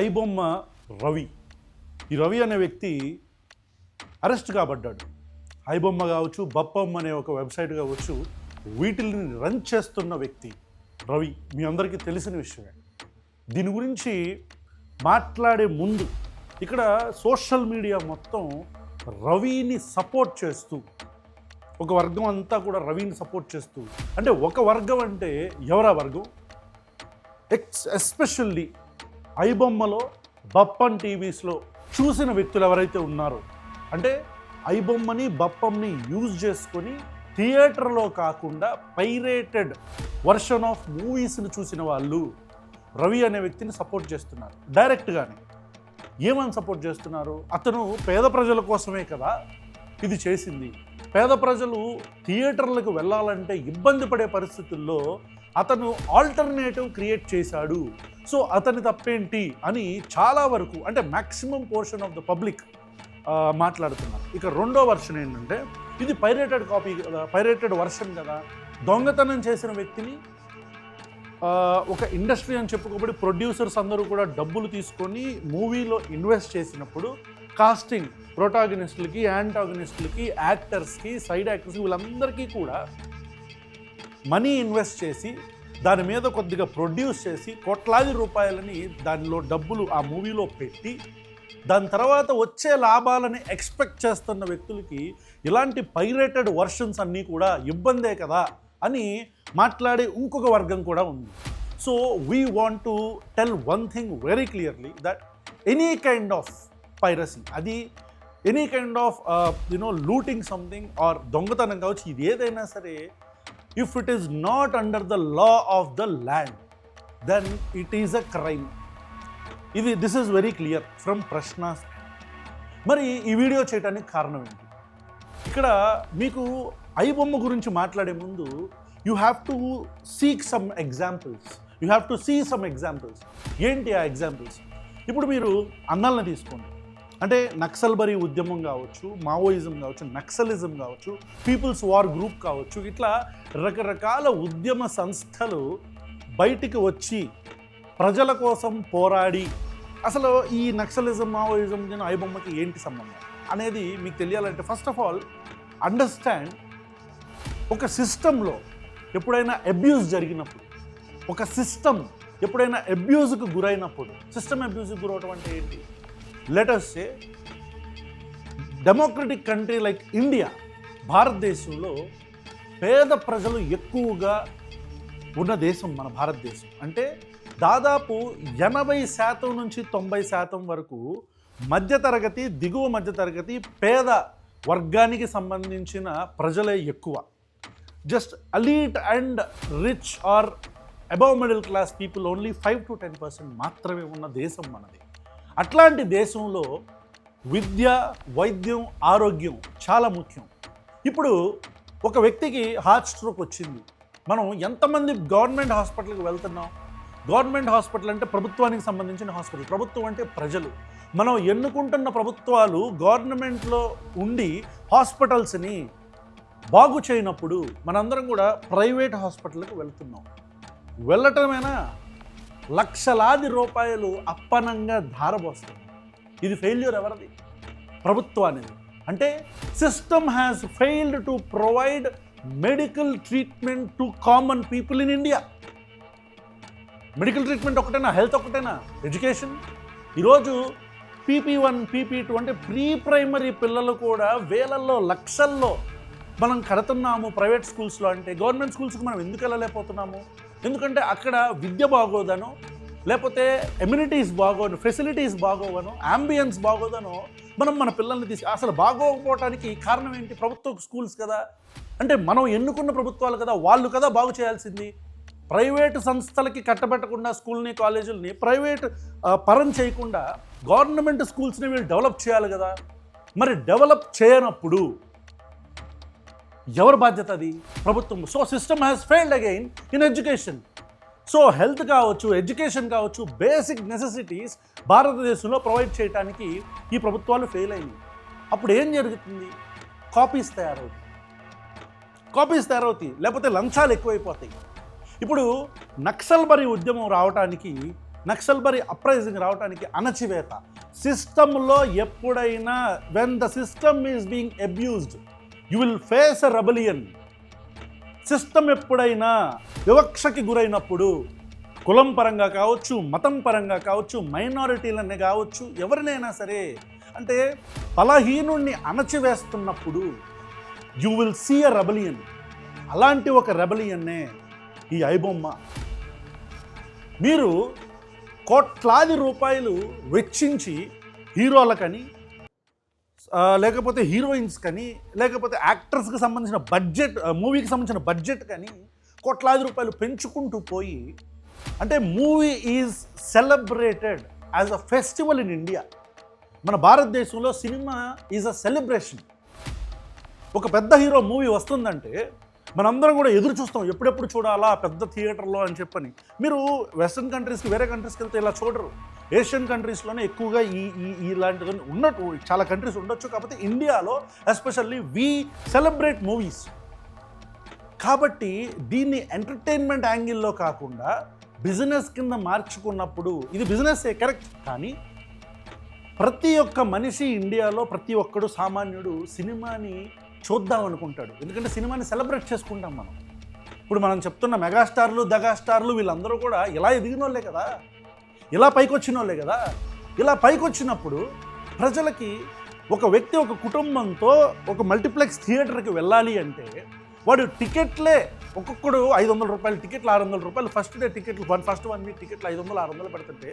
ఐబొమ్మ రవి. ఈ రవి అనే వ్యక్తి అరెస్ట్ కాబడ్డాడు. ఐబొమ్మ కావచ్చు, బప్పమ్మ అనే ఒక వెబ్సైట్ కావచ్చు, వీటిని రన్ చేస్తున్న వ్యక్తి రవి. మీ అందరికీ తెలిసిన విషయమే. దీని గురించి మాట్లాడే ముందు ఇక్కడ సోషల్ మీడియా మొత్తం రవిని సపోర్ట్ చేస్తూ, ఒక వర్గం అంతా కూడా రవిని సపోర్ట్ చేస్తూ, అంటే ఒక వర్గం అంటే ఎవరా వర్గం? ఎస్పెషల్లీ ఐబొమ్మలో, బప్పన్ టీవీస్లో చూసిన వ్యక్తులు ఎవరైతే ఉన్నారో, అంటే ఐబొమ్మని బప్పంని యూజ్ చేసుకొని థియేటర్లో కాకుండా పైరేటెడ్ వర్షన్ ఆఫ్ మూవీస్ని చూసిన వాళ్ళు రవి అనే వ్యక్తిని సపోర్ట్ చేస్తున్నారు డైరెక్ట్గానే. ఏమని సపోర్ట్ చేస్తున్నారు? అతను పేద ప్రజల కోసమే కదా ఇది చేసింది. పేద ప్రజలు థియేటర్లకు వెళ్ళాలంటే ఇబ్బంది పడే పరిస్థితుల్లో అతను ఆల్టర్నేటివ్ క్రియేట్ చేశాడు, సో అతని తప్పేంటి అని చాలా వరకు, అంటే maximum portion of the public మాట్లాడుతున్నారు. ఇక రెండో వర్షన్ ఏంటంటే, ఇది పైరేటెడ్ కాపీ కదా, పైరేటెడ్ వర్షన్ కదా, దొంగతనం చేసిన వ్యక్తిని ఒక ఇండస్ట్రీ అని చెప్పుకోబడి ప్రొడ్యూసర్స్ అందరూ కూడా డబ్బులు తీసుకొని మూవీలో ఇన్వెస్ట్ చేసినప్పుడు కాస్టింగ్, ప్రొటాగనిస్టులకి, యాంటాగనిస్టులకి, యాక్టర్స్కి, సైడ్ యాక్టర్స్కి, వీళ్ళందరికీ కూడా మనీ ఇన్వెస్ట్ చేసి దాని మీద కొద్దిగా ప్రొడ్యూస్ చేసి కోట్లాది రూపాయలని దానిలో డబ్బులు ఆ మూవీలో పెట్టి దాని తర్వాత వచ్చే లాభాలని ఎక్స్పెక్ట్ చేస్తున్న వ్యక్తులకి ఇలాంటి పైరేటెడ్ వర్షన్స్ అన్నీ కూడా ఇబ్బందే కదా అని మాట్లాడే ఇంకొక వర్గం కూడా ఉంది. So we want to tell one thing very clearly, that any kind of piracy, అది any kind of looting something or దొంగతనం కావచ్చు, ఇది ఏదైనా సరే, if it is not under the law of the land, then it is a crime. This is very clear from Prashna's. మరి ఈ video చేయడానికి కారణం ఏంటి? ఇక్కడ మీకు ఐబొమ్మ గురించి మాట్లాడే ముందు you have to seek some examples, you have to see some examples. ఏంటి ఆ ఎగ్జాంపుల్స్? ఇప్పుడు మీరు అన్నాలను తీసుకోండి, అంటే నక్సల్బరీ ఉద్యమం కావచ్చు, మావోయిజం కావచ్చు, నక్సలిజం కావచ్చు, పీపుల్స్ వార్ గ్రూప్ కావచ్చు, ఇట్లా రకరకాల ఉద్యమ సంస్థలు బయటికి వచ్చి ప్రజల కోసం పోరాడి, అసలు ఈ నక్సలిజం, మావోయిజం, ఐబొమ్మకి ఏంటి సంబంధం అనేది మీకు తెలియాలంటే ఫస్ట్ ఆఫ్ ఆల్ అండర్స్టాండ్, ఒక సిస్టంలో ఎప్పుడైనా అబ్యూజ్ జరిగినప్పుడు, ఒక సిస్టమ్ ఎప్పుడైనా అబ్యూజ్కి గురైనప్పుడు, సిస్టమ్ అబ్యూజ్కి గురవటం అంటే ఏంటి? Let us say democratic country like India, భారతదేశంలో పేద ప్రజలు ఎక్కువగా ఉన్న దేశం మన భారతదేశం. అంటే దాదాపు 80% నుంచి 90% వరకు మధ్యతరగతి, దిగువ మధ్యతరగతి, పేద వర్గానికి సంబంధించిన ప్రజలే ఎక్కువ. Just elite and rich are above middle class people only 5 to 10% మాత్రమే ఉన్న దేశం మనది. అట్లాంటి దేశంలో విద్య, వైద్యం, ఆరోగ్యం చాలా ముఖ్యం. ఇప్పుడు ఒక వ్యక్తికి హార్ట్ స్ట్రోక్ వచ్చింది, మనం ఎంతమంది గవర్నమెంట్ హాస్పిటల్కి వెళ్తున్నాం? గవర్నమెంట్ హాస్పిటల్ అంటే ప్రభుత్వానికి సంబంధించిన హాస్పిటల్, ప్రభుత్వం అంటే ప్రజలు. మనం ఎన్నుకుంటున్న ప్రభుత్వాలు గవర్నమెంట్లో ఉండి హాస్పిటల్స్ని బాగు చేయనప్పుడు మనందరం కూడా ప్రైవేట్ హాస్పిటల్కి వెళ్తున్నాం. వెళ్ళటమేనా? లక్షలాది రూపాయలు అప్పనంగా ధారపోస్తుంది. ఇది ఫెయిల్యూర్ ఎవరిది? ప్రభుత్వానిది. అంటే system has failed to provide medical treatment to common people in India. Medical treatment ఒకటేనా? హెల్త్ ఒకటేనా? ఎడ్యుకేషన్? ఈరోజు PP1, PP2 అంటే ప్రీ ప్రైమరీ పిల్లలు కూడా వేలల్లో, లక్షల్లో మనం కడుతున్నాము ప్రైవేట్ స్కూల్స్లో. అంటే గవర్నమెంట్ స్కూల్స్కి మనం ఎందుకు వెళ్ళలేకపోతున్నాము? ఎందుకంటే అక్కడ విద్య బాగోదనో, లేకపోతే ఎమ్యూనిటీస్ బాగోను, ఫెసిలిటీస్ బాగోవనో, అంబియన్స్ బాగోదనో మనం మన పిల్లల్ని అసలు బాగోకపోవటానికి కారణం ఏంటి? ప్రభుత్వ స్కూల్స్ కదా. అంటే మనం ఎన్నుకున్న ప్రభుత్వాలు కదా, వాళ్ళు కదా బాగు చేయాల్సింది. ప్రైవేటు సంస్థలకి కట్టబెట్టకుండా స్కూల్ని, కాలేజీలని ప్రైవేట్ పరం చేయకుండా గవర్నమెంట్ స్కూల్స్ని వీళ్ళు డెవలప్ చేయాలి కదా. మరి డెవలప్ చేయనప్పుడు ఎవరి బాధ్యత? అది ప్రభుత్వం. So system has failed again in education. So health కావచ్చు, ఎడ్యుకేషన్ కావచ్చు, బేసిక్ నెసెసిటీస్ భారతదేశంలో ప్రొవైడ్ చేయడానికి ఈ ప్రభుత్వాలు ఫెయిల్ అయింది. అప్పుడు ఏం జరుగుతుంది? కాపీస్ తయారవుతాయి, లేకపోతే లంచాలు ఎక్కువైపోతాయి. ఇప్పుడు నక్సల్బరీ ఉద్యమం రావడానికి నక్సల్బరీ అప్రైజింగ్ రావడానికి అణచివేత. సిస్టంలో ఎప్పుడైనా when the system is being abused you will face a rebellion. System ఎప్పుడైనా వివక్షకి గురైనప్పుడు, కులం పరంగా కావచ్చు, మతం పరంగా కావచ్చు, మైనారిటీలనే కావచ్చు, ఎవరినైనా సరే, అంటే బలహీనుణ్ణి అణచివేస్తున్నప్పుడు you will see a rebellion. అలాంటి ఒక రెబలియన్నే ఈ ఐబొమ్మ. మీరు కోట్లాది రూపాయలు వెచ్చించి హీరోలకని, లేకపోతే హీరోయిన్స్ కానీ, లేకపోతే యాక్టర్స్కి సంబంధించిన బడ్జెట్, మూవీకి సంబంధించిన బడ్జెట్ కానీ కోట్లాది రూపాయలు పెంచుకుంటూ పోయి, అంటే movie is celebrated as a festival in India. మన భారతదేశంలో సినిమా ఈజ్ అ సెలబ్రేషన్. ఒక పెద్ద హీరో మూవీ వస్తుందంటే మనందరం కూడా ఎదురు చూస్తాం, ఎప్పుడెప్పుడు చూడాలా పెద్ద థియేటర్లో అని చెప్పని. మీరు వెస్ట్రన్ కంట్రీస్కి, వేరే కంట్రీస్కి వెళ్తే ఇలా చూడరు. ఏషియన్ కంట్రీస్లోనే ఎక్కువగా ఇలాంటివి ఉన్నట్టు చాలా కంట్రీస్ ఉండొచ్చు, కాకపోతే ఇండియాలో ఎస్పెషల్లీ వీ సెలబ్రేట్ మూవీస్. కాబట్టి దీన్ని ఎంటర్టైన్మెంట్ యాంగిల్లో కాకుండా బిజినెస్ కింద మార్చుకున్నప్పుడు, ఇది బిజినెస్సే కరెక్ట్, కానీ ప్రతి ఒక్క మనిషి ఇండియాలో, ప్రతి ఒక్కడు సామాన్యుడు సినిమాని చూద్దాం అనుకుంటాడు. ఎందుకంటే సినిమాని సెలబ్రేట్ చేసుకుంటాం మనం. ఇప్పుడు మనం చెప్తున్న మెగాస్టార్లు, దగాస్టార్లు వీళ్ళందరూ కూడా ఇలా ఎదిగిన వాళ్ళే కదా, ఇలా పైకొచ్చిన వాళ్ళే కదా. ఇలా పైకొచ్చినప్పుడు ప్రజలకి, ఒక వ్యక్తి ఒక కుటుంబంతో ఒక మల్టీప్లెక్స్ థియేటర్కి వెళ్ళాలి అంటే వాడు టికెట్లే, ఒక్కొక్కడు 500 రూపాయలు టికెట్లు, 600 రూపాయలు ఫస్ట్ డే టికెట్లు, ఫస్ట్ 1 వీక్ టికెట్లు 500, 600 పెడుతుంటే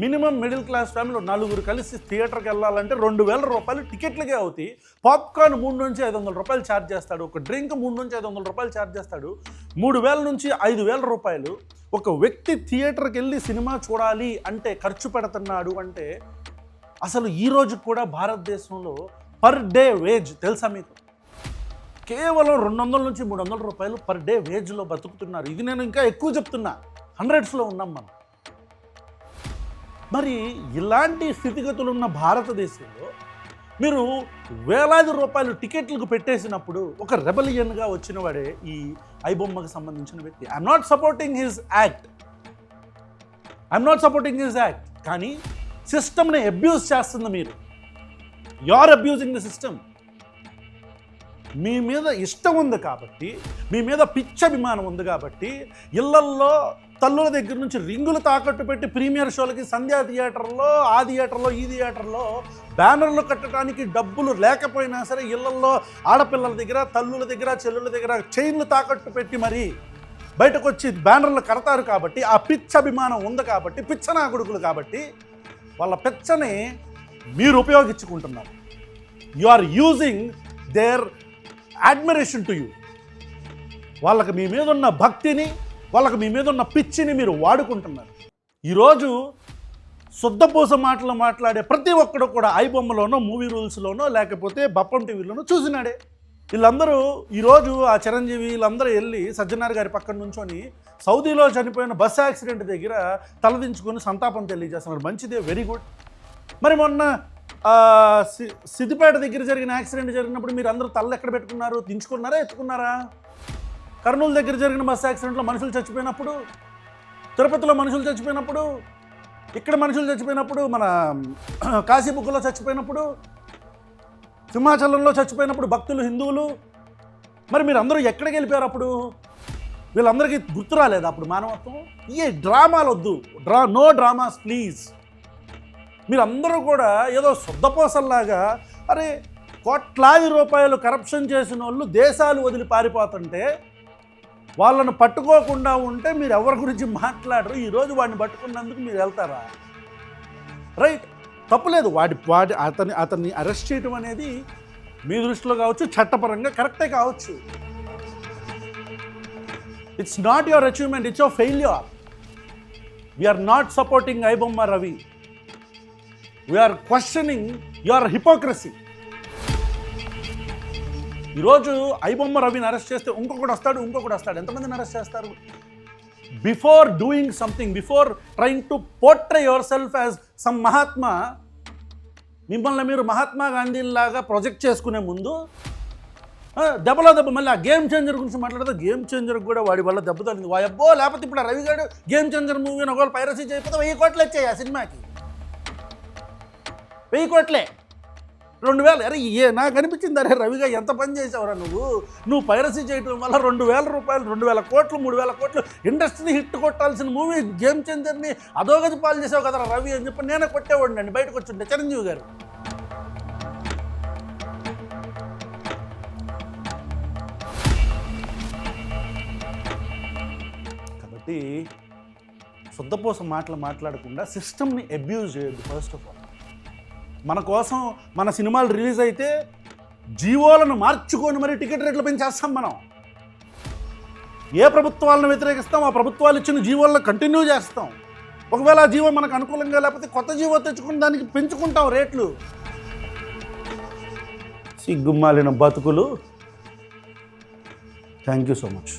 మినిమం మిడిల్ క్లాస్ ఫ్యామిలీ 4 కలిసి థియేటర్కి వెళ్ళాలంటే 2000 రూపాయలు టికెట్లకే అవుతాయి. పాప్కార్న్ 3 నుంచి 500 రూపాయలు ఛార్జ్ చేస్తాడు, ఒక డ్రింక్ 3 నుంచి 500 రూపాయలు ఛార్జ్ చేస్తాడు. 3000 నుంచి 5000 రూపాయలు ఒక వ్యక్తి థియేటర్కి వెళ్ళి సినిమా చూడాలి అంటే ఖర్చు పెడుతున్నాడు. అంటే అసలు ఈ రోజు కూడా భారతదేశంలో పర్ డే వేజ్ తెలుసా మీకు? కేవలం 200 నుంచి 300 రూపాయలు పర్ డే వేజ్లో బతుకుతున్నారు. ఇది నేను ఇంకా ఎక్కువ చెప్తున్నా, 100స్లో ఉన్నాం మనం. మరి ఇలాంటి స్థితిగతులు ఉన్న భారతదేశంలో మీరు వేలాది రూపాయలు టికెట్లకు పెట్టేసినప్పుడు ఒక రెబలియన్గా వచ్చిన వాడే ఈ ఐబొమ్మకు సంబంధించిన వ్యక్తి. I'm not supporting his act, కానీ సిస్టమ్ని అబ్యూజ్ చేస్తుంది మీరు. You are abusing the system. మీ మీద ఇష్టం ఉంది కాబట్టి, మీ మీద పిచ్చభిమానం ఉంది కాబట్టి, ఇళ్లల్లో తల్లుల దగ్గర నుంచి రింగులు తాకట్టు పెట్టి ప్రీమియర్ షోలకి సంధ్యా థియేటర్లో, ఆ థియేటర్లో, ఈ థియేటర్లో బ్యానర్లు కట్టడానికి డబ్బులు లేకపోయినా సరే ఇళ్లల్లో ఆడపిల్లల దగ్గర, తల్లుల దగ్గర, చెల్లుల దగ్గర చైన్లు తాకట్టు పెట్టి మరి బయటకు వచ్చి బ్యానర్లు కడతారు. కాబట్టి ఆ పిచ్చభిమానం ఉంది కాబట్టి, పిచ్చనాగుడుకులు కాబట్టి వాళ్ళ పిచ్చని మీరు ఉపయోగించుకుంటున్నారు. You are using their admiration to you. వాళ్ళకి మీ మీద ఉన్న భక్తిని, వాళ్ళకి మీ మీద ఉన్న పిచ్చిని మీరు వాడుకుంటున్నారు. ఈరోజు శుద్ధపూస మాటలు మాట్లాడే ప్రతి ఒక్కడు కూడా ఐబొమ్మలోనో, మూవీ రూల్స్లోనో, లేకపోతే బప్పం టీవీలోనో చూసినాడే. వీళ్ళందరూ ఈరోజు ఆ చిరంజీవి వీళ్ళందరూ వెళ్ళి సజ్జనార్ గారి పక్కన నుంచొని సౌదీలో చనిపోయిన బస్ యాక్సిడెంట్ దగ్గర తలదించుకొని సంతాపం తెలియజేస్తున్నారు. మంచిదే, వెరీ గుడ్. మరి మొన్న సిద్దిపేట దగ్గర జరిగిన యాక్సిడెంట్ జరిగినప్పుడు మీరు అందరూ తల్ల ఎక్కడ పెట్టుకున్నారు? దించుకున్నారా, ఎత్తుకున్నారా? కర్నూలు దగ్గర జరిగిన బస్ యాక్సిడెంట్లో మనుషులు చచ్చిపోయినప్పుడు, తిరుపతిలో మనుషులు చచ్చిపోయినప్పుడు, ఇక్కడ మనుషులు చచ్చిపోయినప్పుడు, మన కాశీబుగ్గలో చచ్చిపోయినప్పుడు, సింహాచలంలో చచ్చిపోయినప్పుడు భక్తులు, హిందువులు, మరి మీరు అందరూ ఎక్కడికి వెళ్ళిపోయారు? అప్పుడు వీళ్ళందరికీ గుర్తు రాలేదు అప్పుడు మానవత్వం? ఏ డ్రామాలు వద్దు, నో డ్రామాస్ ప్లీజ్. మీరందరూ కూడా ఏదో శుద్ధపోసల్లాగా, అరే కోట్లాది రూపాయలు కరప్షన్ చేసిన వాళ్ళు దేశాలు వదిలి పారిపోతుంటే వాళ్ళను పట్టుకోకుండా ఉంటే మీరు ఎవరి గురించి మాట్లాడరు. ఈరోజు వాడిని పట్టుకున్నందుకు మీరు వెళ్తారా? రైట్, తప్పులేదు. అతన్ని అరెస్ట్ చేయడం అనేది మీ దృష్టిలో కావచ్చు, చట్టపరంగా కరెక్టే కావచ్చు. It's not your achievement, it's your failure. We are not supporting iBomma Ravi. We are questioning your hypocrisy. ఈరోజు ఐబొమ్మ రవిని అరెస్ట్ చేస్తే ఇంకొకటి వస్తాడు. ఎంతమందిని అరెస్ట్ చేస్తారు? Before doing something, before trying to portray your self as some Mahatma, మిమ్మల్ని మీరు మహాత్మా గాంధీ లాగా ప్రొజెక్ట్ చేసుకునే ముందు దెబ్బలో దెబ్బ మళ్ళీ ఆ గేమ్ చేంజర్ గురించి మాట్లాడితే గేమ్ చేంజర్ కూడా వాడి వల్ల దెబ్బ తగిలింది వాయబ్బో. లేకపోతే ఇప్పుడు ఆ రవి గారు గేమ్ చేంజర్ మూవీ ఒకవేళ పైరసీ చేయకపోతే 1000 కోట్లు వచ్చాయి ఆ సినిమాకి. 1000 కోట్లే 2000. అరే నాకు అనిపించింది, అరే రవిగా ఎంత పని చేసావురా నువ్వు పైరసీ చేయటం వల్ల 2000 రూపాయలు 2000 కోట్లు 3000 కోట్లు ఇండస్ట్రీని హిట్ కొట్టాల్సిన మూవీ గేమ్ చేంజర్ని అధోగతి పాలు చేసావు కదరా రవి అని చెప్పి నేనే కొట్టేవాడిని అండి బయటకు వచ్చిండే చిరంజీవి గారు. కాబట్టి శుద్ధపోసం మాట్లాడకుండా సిస్టమ్ని అబ్యూజ్ చేయొద్దు. ఫస్ట్ ఆఫ్ ఆల్ మన కోసం మన సినిమాలు రిలీజ్ అయితే జీవోలను మార్చుకొని మరి టికెట్ రేట్లు పెంచేస్తాం మనం. ఏ ప్రభుత్వాలను వ్యతిరేకిస్తాం ఆ ప్రభుత్వాలు ఇచ్చిన జీవోలను కంటిన్యూ చేస్తాం. ఒకవేళ ఆ జీవో మనకు అనుకూలంగా లేకపోతే కొత్త జీవో తెచ్చుకుని దానికి పెంచుకుంటాం రేట్లు. సిగ్గుమాలిన బతుకులు. Thank you so much.